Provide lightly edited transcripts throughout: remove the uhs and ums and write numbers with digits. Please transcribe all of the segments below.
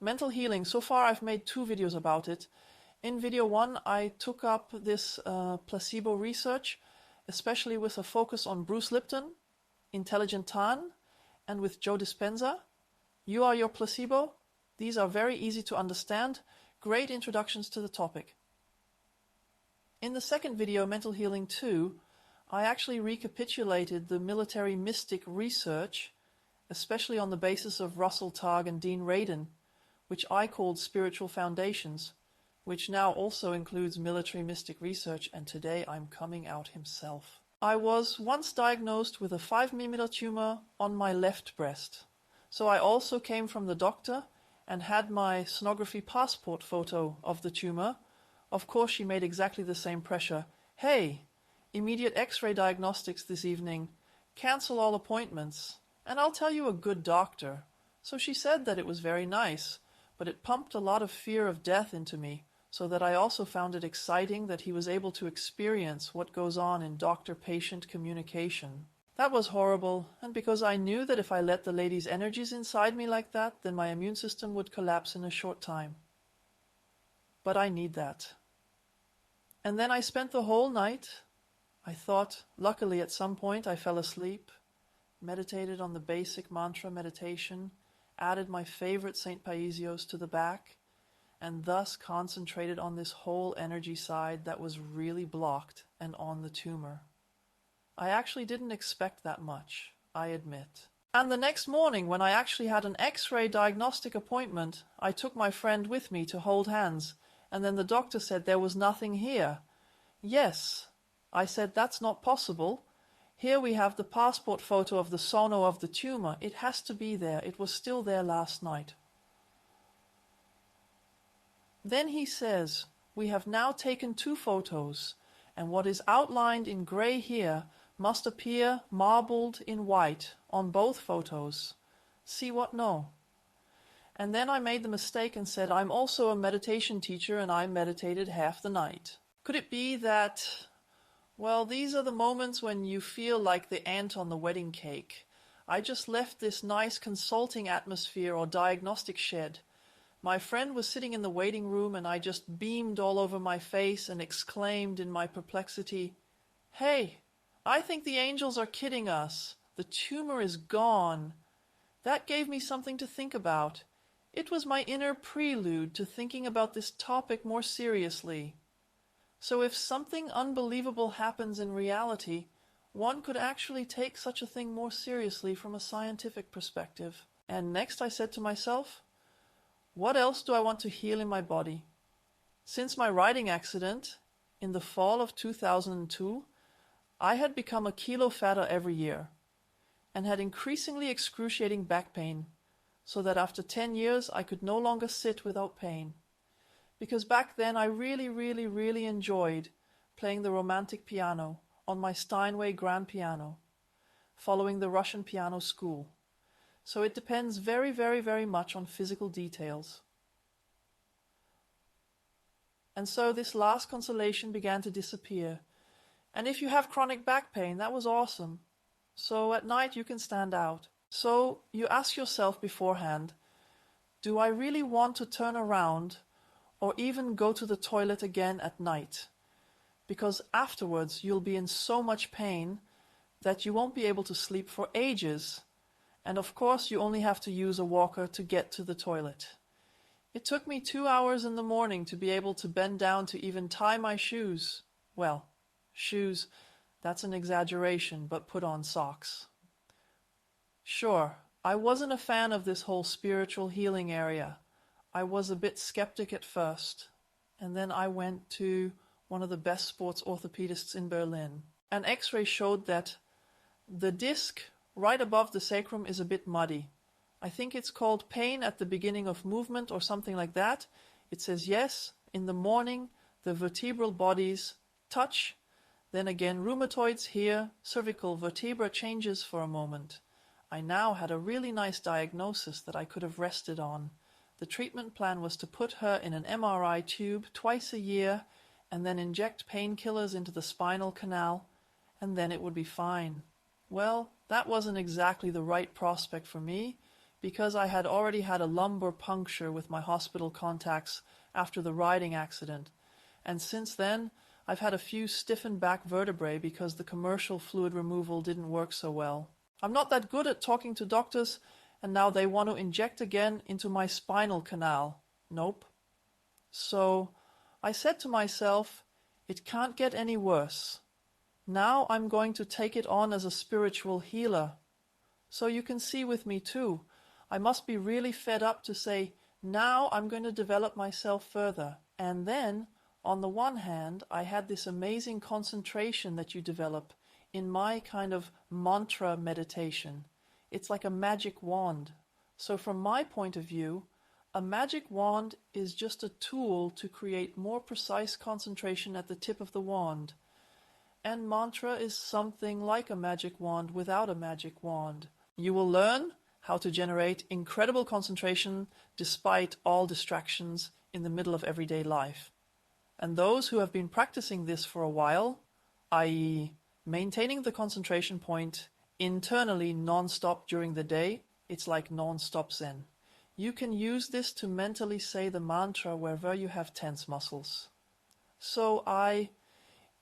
mental healing. So far I've made 2 videos about it. In video 1 I took up this placebo research, especially with a focus on Bruce Lipton, Intelligent Tan, and with Joe Dispenza. You are your placebo. These are very easy to understand, great introductions to the topic. In the second video, Mental Healing 2, I actually recapitulated the military mystic research, especially on the basis of Russell Targ and Dean Radin, which I called Spiritual Foundations, which now also includes military mystic research, and today I'm coming out himself. I was once diagnosed with a 5mm tumor on my left breast, so I also came from the doctor and had my sonography passport photo of the tumor. Of course, she made exactly the same pressure. Hey, immediate X-ray diagnostics this evening. Cancel all appointments, and I'll tell you a good doctor. So she said that it was very nice, but it pumped a lot of fear of death into me, so that I also found it exciting that he was able to experience what goes on in doctor-patient communication. That was horrible, and because I knew that if I let the lady's energies inside me like that, then my immune system would collapse in a short time. But I need that. And then I spent the whole night, I thought, luckily at some point I fell asleep, meditated on the basic mantra meditation, added my favorite St. Paisios to the back, and thus concentrated on this whole energy side that was really blocked and on the tumor. I actually didn't expect that much, I admit. And the next morning, when I actually had an X-ray diagnostic appointment, I took my friend with me to hold hands, and then the doctor said there was nothing here. Yes, I said that's not possible. Here we have the passport photo of the sono of the tumor. It has to be there. It was still there last night. Then he says, we have now taken 2 photos, and what is outlined in gray here must appear marbled in white on both photos. See what? No. And then I made the mistake and said, I'm also a meditation teacher and I meditated half the night. Could it be that, well, these are the moments when you feel like the ant on the wedding cake. I just left this nice consulting atmosphere or diagnostic shed. My friend was sitting in the waiting room and I just beamed all over my face and exclaimed in my perplexity, "Hey, I think the angels are kidding us. The tumor is gone." That gave me something to think about. It was my inner prelude to thinking about this topic more seriously. So if something unbelievable happens in reality, one could actually take such a thing more seriously from a scientific perspective. And next I said to myself, what else do I want to heal in my body? Since my riding accident in the fall of 2002, I had become a kilo fatter every year and had increasingly excruciating back pain, so that after 10 years I could no longer sit without pain. Because back then I really enjoyed playing the romantic piano on my Steinway grand piano, following the Russian piano school. So it depends very much on physical details. And so this last consolation began to disappear. And if you have chronic back pain, that was awesome. So at night you can stand out. So you ask yourself beforehand, do I really want to turn around or even go to the toilet again at night? Because afterwards you'll be in so much pain that you won't be able to sleep for ages. And of course you only have to use a walker to get to the toilet. It took me 2 hours in the morning to be able to bend down to even tie my shoes. Well, shoes, that's an exaggeration, but put on socks. Sure, I wasn't a fan of this whole spiritual healing area. I was a bit skeptic at first, and then I went to one of the best sports orthopedists in Berlin. An X-ray showed that the disc right above the sacrum is a bit muddy. I think it's called pain at the beginning of movement or something like that. It says yes, in the morning the vertebral bodies touch, then again rheumatoids here, cervical vertebra changes for a moment. I now had a really nice diagnosis that I could have rested on. The treatment plan was to put her in an MRI tube twice a year and then inject painkillers into the spinal canal, and then it would be fine. Well, that wasn't exactly the right prospect for me, because I had already had a lumbar puncture with my hospital contacts after the riding accident, and since then I've had a few stiffened back vertebrae because the commercial fluid removal didn't work so well. I'm not that good at talking to doctors, and now they want to inject again into my spinal canal. Nope. So I said to myself, it can't get any worse. Now I'm going to take it on as a spiritual healer. So you can see with me too, I must be really fed up to say, now I'm going to develop myself further. And then, on the one hand, I had this amazing concentration that you develop in my kind of mantra meditation. It's like a magic wand. So from my point of view, a magic wand is just a tool to create more precise concentration at the tip of the wand. And mantra is something like a magic wand without a magic wand. You will learn how to generate incredible concentration despite all distractions in the middle of everyday life. And those who have been practicing this for a while, i.e., maintaining the concentration point internally non-stop during the day, it's like non-stop Zen. You can use this to mentally say the mantra wherever you have tense muscles. So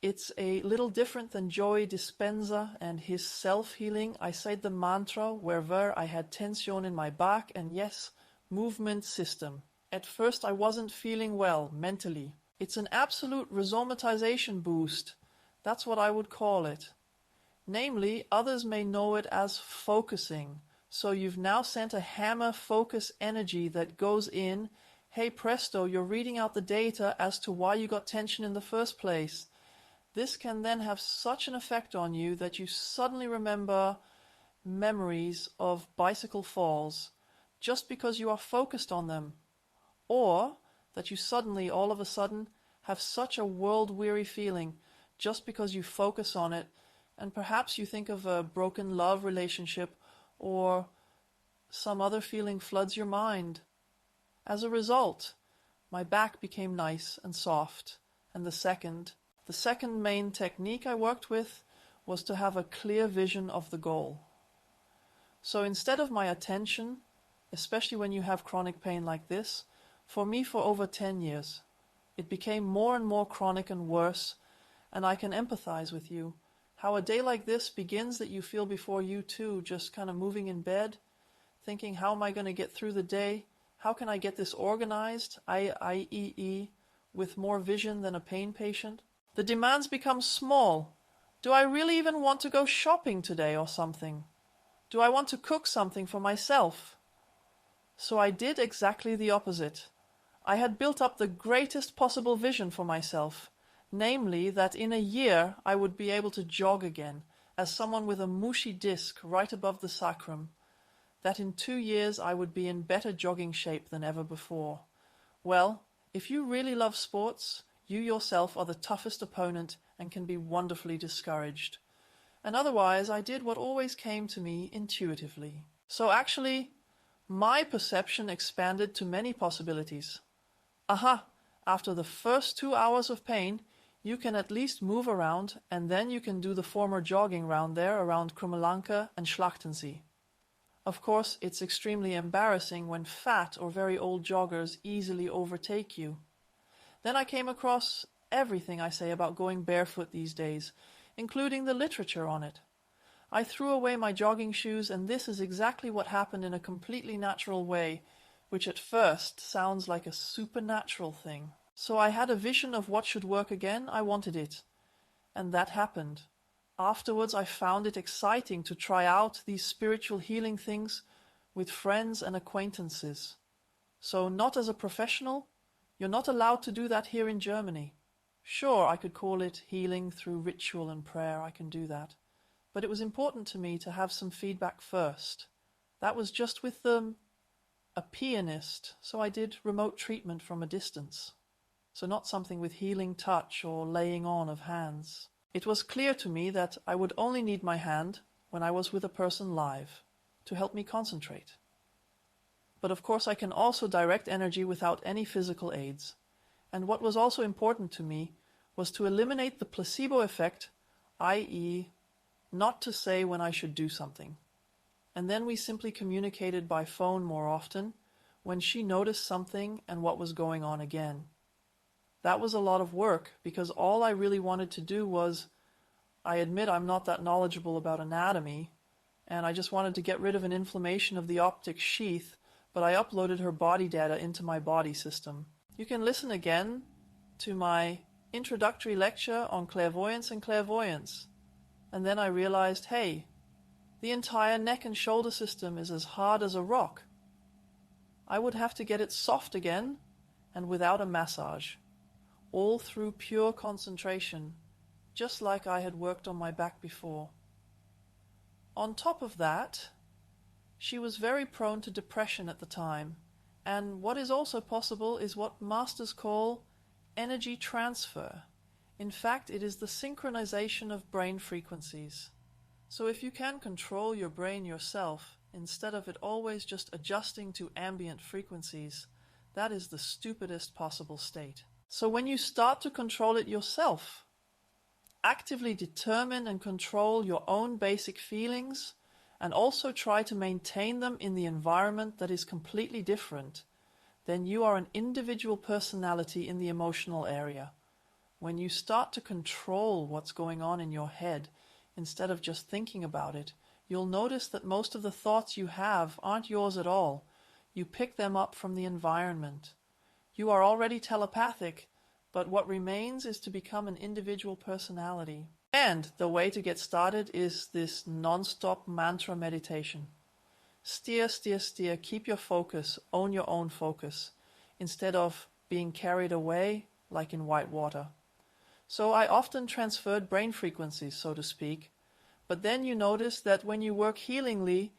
it's a little different than Joey Dispenza and his self-healing. I said the mantra wherever I had tension in my back and yes, movement system. At first I wasn't feeling well mentally. It's an absolute resomatization boost. That's what I would call it. Namely, others may know it as focusing. So you've now sent a hammer focus energy that goes in, hey presto, you're reading out the data as to why you got tension in the first place. This can then have such an effect on you that you suddenly remember memories of bicycle falls just because you are focused on them. Or that you suddenly, all of a sudden, have such a world-weary feeling just because you focus on it, and perhaps you think of a broken love relationship or some other feeling floods your mind. As a result, my back became nice and soft, and the second main technique I worked with was to have a clear vision of the goal. So instead of my attention, especially when you have chronic pain like this, for me for over 10 years, it became more and more chronic and worse, and I can empathize with you. How a day like this begins that you feel before you too, just kind of moving in bed, thinking, how am I going to get through the day? How can I get this organized, i.e., with more vision than a pain patient? The demands become small. Do I really even want to go shopping today or something? Do I want to cook something for myself? So I did exactly the opposite. I had built up the greatest possible vision for myself, namely that in a year I would be able to jog again, as someone with a mushy disc right above the sacrum, that in 2 years I would be in better jogging shape than ever before. Well, if you really love sports, you yourself are the toughest opponent and can be wonderfully discouraged. And otherwise, I did what always came to me intuitively. So actually, my perception expanded to many possibilities. Aha! After the first 2 hours of pain, you can at least move around, and then you can do the former jogging round there around Krummelanke and Schlachtensee. Of course, it's extremely embarrassing when fat or very old joggers easily overtake you. Then I came across everything I say about going barefoot these days, including the literature on it. I threw away my jogging shoes, and this is exactly what happened in a completely natural way, which at first sounds like a supernatural thing. So I had a vision of what should work again. I wanted it. And that happened. Afterwards, I found it exciting to try out these spiritual healing things with friends and acquaintances. So not as a professional, you're not allowed to do that here in Germany. Sure, I could call it healing through ritual and prayer, I can do that. But it was important to me to have some feedback first. That was just with a pianist, so I did remote treatment from a distance. So not something with healing touch or laying on of hands. It was clear to me that I would only need my hand when I was with a person live, to help me concentrate. But of course I can also direct energy without any physical aids. And what was also important to me was to eliminate the placebo effect, i.e., not to say when I should do something. and then we simply communicated by phone more often when she noticed something and what was going on again. That was a lot of work because all I really wanted to do was, I admit I'm not that knowledgeable about anatomy, and I just wanted to get rid of an inflammation of the optic sheath, but I uploaded her body data into my body system. You can listen again to my introductory lecture on clairvoyance and clairvoyance. And then I realized, hey, the entire neck and shoulder system is as hard as a rock. I would have to get it soft again and without a massage, all through pure concentration, just like I had worked on my back before. On top of that, she was very prone to depression at the time, and what is also possible is what masters call energy transfer. In fact, it is the synchronization of brain frequencies. So if you can control your brain yourself, instead of it always just adjusting to ambient frequencies, that is the stupidest possible state. So when you start to control it yourself, actively determine and control your own basic feelings, and also try to maintain them in the environment that is completely different, then you are an individual personality in the emotional area. When you start to control what's going on in your head, instead of just thinking about it, you'll notice that most of the thoughts you have aren't yours at all. You pick them up from the environment. You are already telepathic, but what remains is to become an individual personality. And the way to get started is this non-stop mantra meditation. Steer, steer, steer, keep your focus, own your own focus, instead of being carried away like in white water. So I often transferred brain frequencies, so to speak, but then you notice that when you work healingly,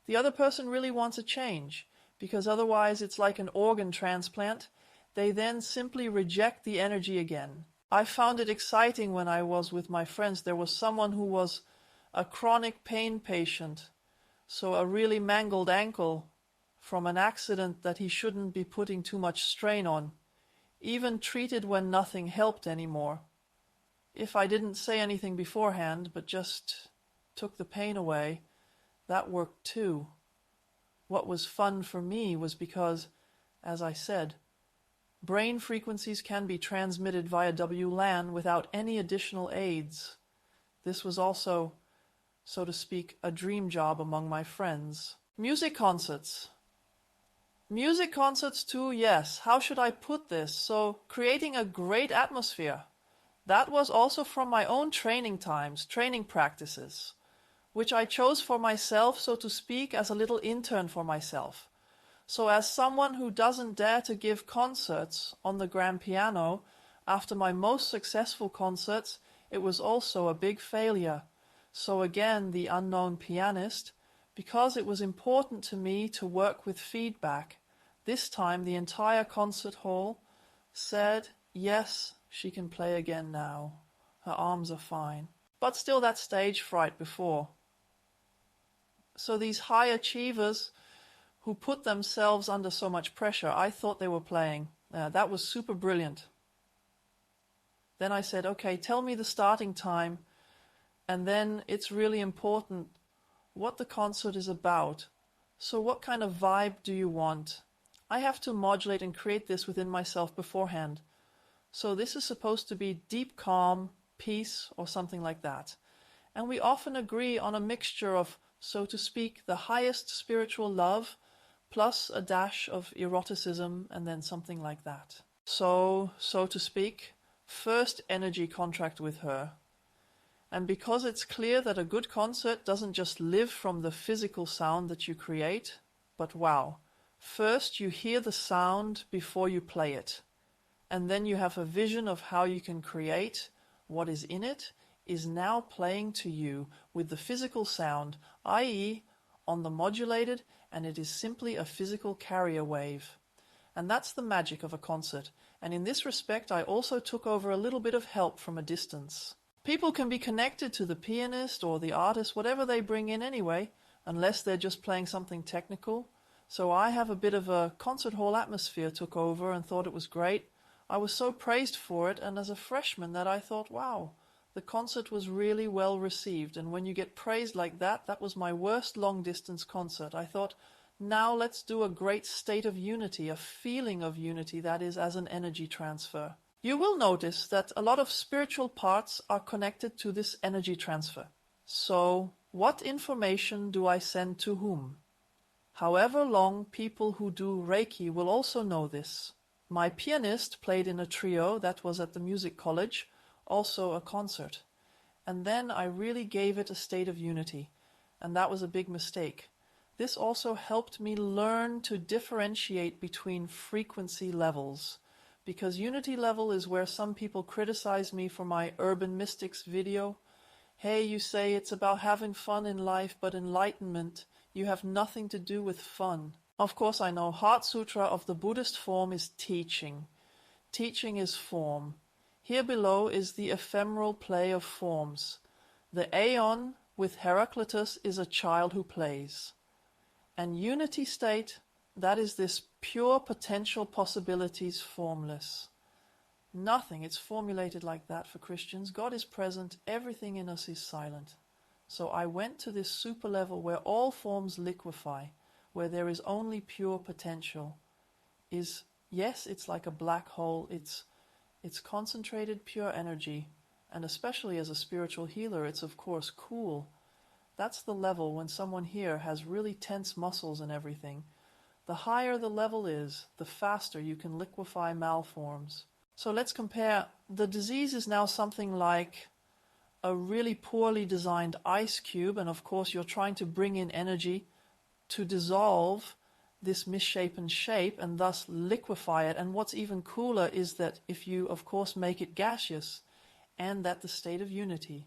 the other person really wants a change, because otherwise it's like an organ transplant. They then simply reject the energy again. I found it exciting when I was with my friends. There was someone who was a chronic pain patient, so a really mangled ankle from an accident that he shouldn't be putting too much strain on, even treated when nothing helped anymore. If I didn't say anything beforehand, but just took the pain away, that worked too. What was fun for me was because, as I said, brain frequencies can be transmitted via WLAN without any additional aids. This was also, so to speak, a dream job among my friends. Music concerts. Music concerts too, yes. How should I put this? So, creating a great atmosphere. That was also from my own training times, training practices, which I chose for myself, so to speak, as a little intern for myself. So as someone who doesn't dare to give concerts on the grand piano, after my most successful concerts, it was also a big failure. So again, the unknown pianist, because it was important to me to work with feedback, this time the entire concert hall said, yes, she can play again now. Her arms are fine. But still that stage fright before. So these high achievers who put themselves under so much pressure, I thought they were playing. That was super brilliant. Then I said, okay, tell me the starting time, and then it's really important what the concert is about. So what kind of vibe do you want? I have to modulate and create this within myself beforehand. So this is supposed to be deep calm, peace, or something like that. And we often agree on a mixture of, so to speak, the highest spiritual love, plus a dash of eroticism, and then something like that. So to speak, first energy contract with her. And because it's clear that a good concert doesn't just live from the physical sound that you create, but wow, first you hear the sound before you play it. And then you have a vision of how you can create what is in it is now playing to you with the physical sound, i.e. on the modulated, and it is simply a physical carrier wave. And that's the magic of a concert. And in this respect, I also took over a little bit of help from a distance. People can be connected to the pianist or the artist, whatever they bring in anyway, unless they're just playing something technical. So I have a bit of a concert hall atmosphere took over and thought it was great. I was so praised for it, and as a freshman that I thought, wow, The concert was really well received, and when you get praised like that, that was my worst long-distance concert. I thought, now let's do a great state of unity, a feeling of unity, that is, as an energy transfer. You will notice that a lot of spiritual parts are connected to this energy transfer. So, what information do I send to whom? However long, people who do Reiki will also know this. My pianist played in a trio that was at the music college, also a concert. And then I really gave it a state of unity, and that was a big mistake. This also helped me learn to differentiate between frequency levels, because unity level is where some people criticize me for my Urban Mystics video. Hey, you say it's about having fun in life, but enlightenment, you have nothing to do with fun. Of course, I know Heart Sutra of the Buddhist form is teaching. Teaching is form. Here below is the ephemeral play of forms. The Aeon with Heraclitus is a child who plays. And unity state, that is this pure potential possibilities formless. Nothing, it's formulated like that for Christians. God is present, everything in us is silent. So I went to this super level where all forms liquefy, where there is only pure potential. Yes, it's like a black hole, it's concentrated pure energy, and especially as a spiritual healer, it's of course cool. That's the level when someone here has really tense muscles and everything. The higher the level is, the faster you can liquefy malforms. So let's compare. The disease is now something like a really poorly designed ice cube, and of course you're trying to bring in energy to dissolve this misshapen shape and thus liquefy it. And what's even cooler is that if you, of course, make it gaseous, and that the state of unity.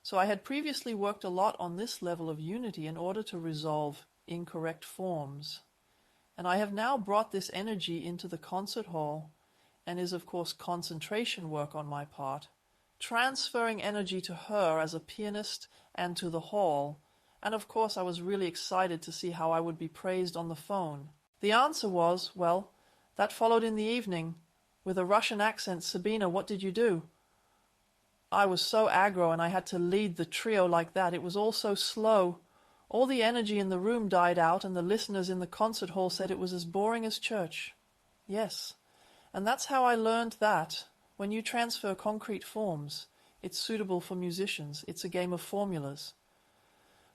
So I had previously worked a lot on this level of unity in order to resolve incorrect forms. And I have now brought this energy into the concert hall, and is of course concentration work on my part, transferring energy to her as a pianist and to the hall. And of course I was really excited to see how I would be praised on the phone. The answer was, well, that followed in the evening. With a Russian accent, Sabina, what did you do? I was so aggro and I had to lead the trio like that. It was all so slow. All the energy in the room died out, and the listeners in the concert hall said it was as boring as church. Yes, and that's how I learned that when you transfer concrete forms, it's suitable for musicians. It's a game of formulas.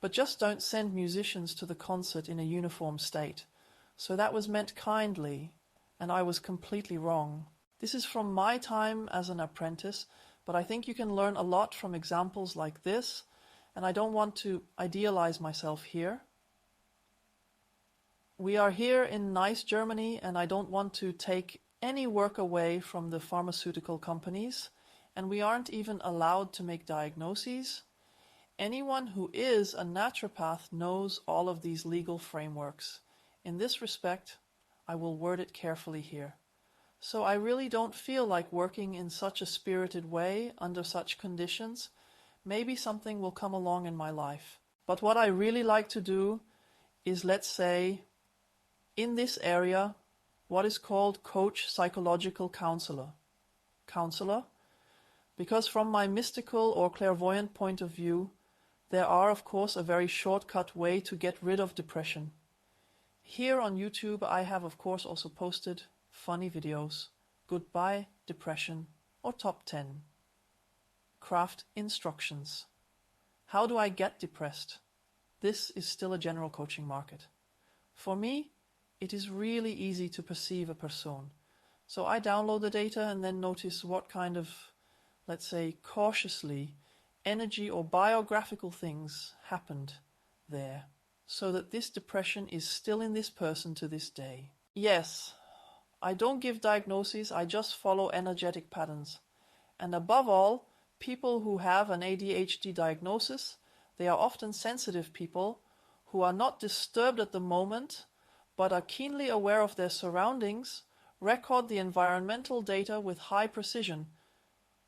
But just don't send musicians to the concert in a uniform state. So that was meant kindly, and I was completely wrong. This is from my time as an apprentice, but I think you can learn a lot from examples like this, and I don't want to idealize myself here. We are here in nice Germany, and I don't want to take any work away from the pharmaceutical companies, and we aren't even allowed to make diagnoses. Anyone who is a naturopath knows all of these legal frameworks. In this respect, I will word it carefully here. So I really don't feel like working in such a spirited way under such conditions. Maybe something will come along in my life. But what I really like to do is, let's say, in this area, what is called coach psychological counselor. Counselor, because from my mystical or clairvoyant point of view, there are of course a very shortcut way to get rid of depression. Here on YouTube I have of course also posted funny videos. Goodbye Depression or Top 10. Craft instructions. How do I get depressed? This is still a general coaching market. For me, it is really easy to perceive a person. So I download the data and then notice what kind of, let's say, cautiously, energy or biographical things happened there, so that this depression is still in this person to this day. Yes, I don't give diagnoses, I just follow energetic patterns. And above all, people who have an ADHD diagnosis, they are often sensitive people who are not disturbed at the moment, but are keenly aware of their surroundings, record the environmental data with high precision,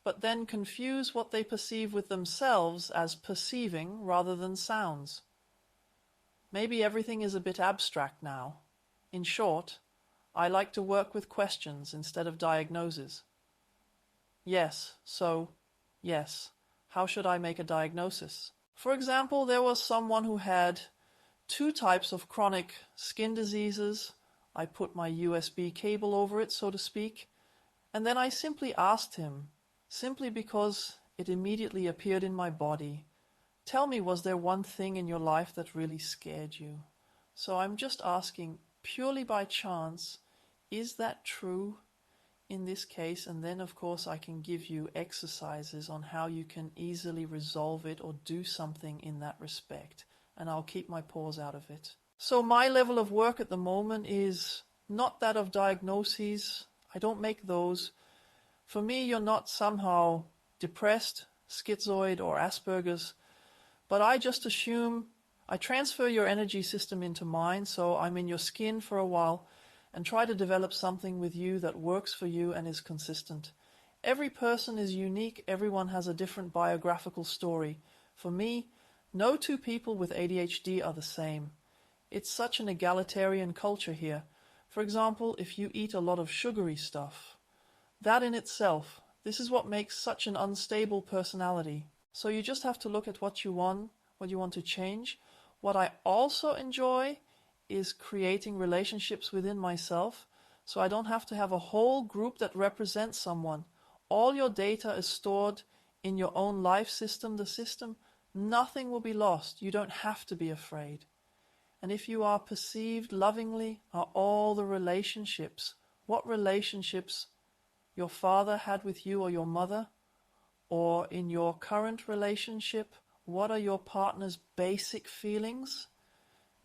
but then confuse what they perceive with themselves as perceiving rather than sounds. Maybe everything is a bit abstract now. In short, I like to work with questions instead of diagnoses. Yes, so Yes. How should I make a diagnosis? For example, there was someone who had 2 types of chronic skin diseases. I put my USB cable over it, so to speak, and then I simply asked him, simply because it immediately appeared in my body, tell me, was there one thing in your life that really scared you? So I'm just asking, purely by chance, is that true in this case? And then, of course, I can give you exercises on how you can easily resolve it or do something in that respect. And I'll keep my paws out of it. So my level of work at the moment is not that of diagnoses. I don't make those. For me, you're not somehow depressed, schizoid, or Asperger's, but I just assume I transfer your energy system into mine, so I'm in your skin for a while and try to develop something with you that works for you and is consistent. Every person is unique. Everyone has a different biographical story. For me, no 2 people with ADHD are the same. It's such an egalitarian culture here. For example, if you eat a lot of sugary stuff, that in itself, this is what makes such an unstable personality. So you just have to look at what you want to change. What I also enjoy is creating relationships within myself, so I don't have to have a whole group that represents someone. All your data is stored in your own life system, the system. Nothing will be lost. You don't have to be afraid. And if you are perceived lovingly, are all the relationships, what relationships your father had with you or your mother, or in your current relationship, what are your partner's basic feelings?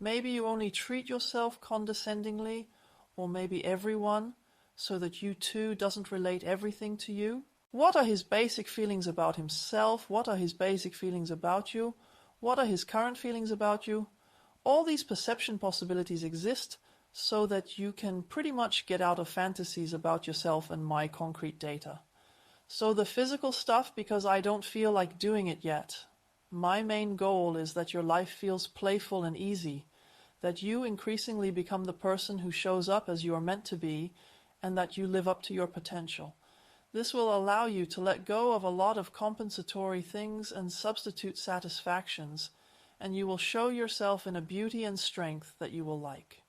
Maybe you only treat yourself condescendingly, or maybe everyone, so that you too doesn't relate everything to you. What are his basic feelings about himself? What are his basic feelings about you? What are his current feelings about you? All these perception possibilities exist so that you can pretty much get out of fantasies about yourself and my concrete data. So the physical stuff, because I don't feel like doing it yet. My main goal is that your life feels playful and easy, that you increasingly become the person who shows up as you are meant to be, and that you live up to your potential. This will allow you to let go of a lot of compensatory things and substitute satisfactions, and you will show yourself in a beauty and strength that you will like.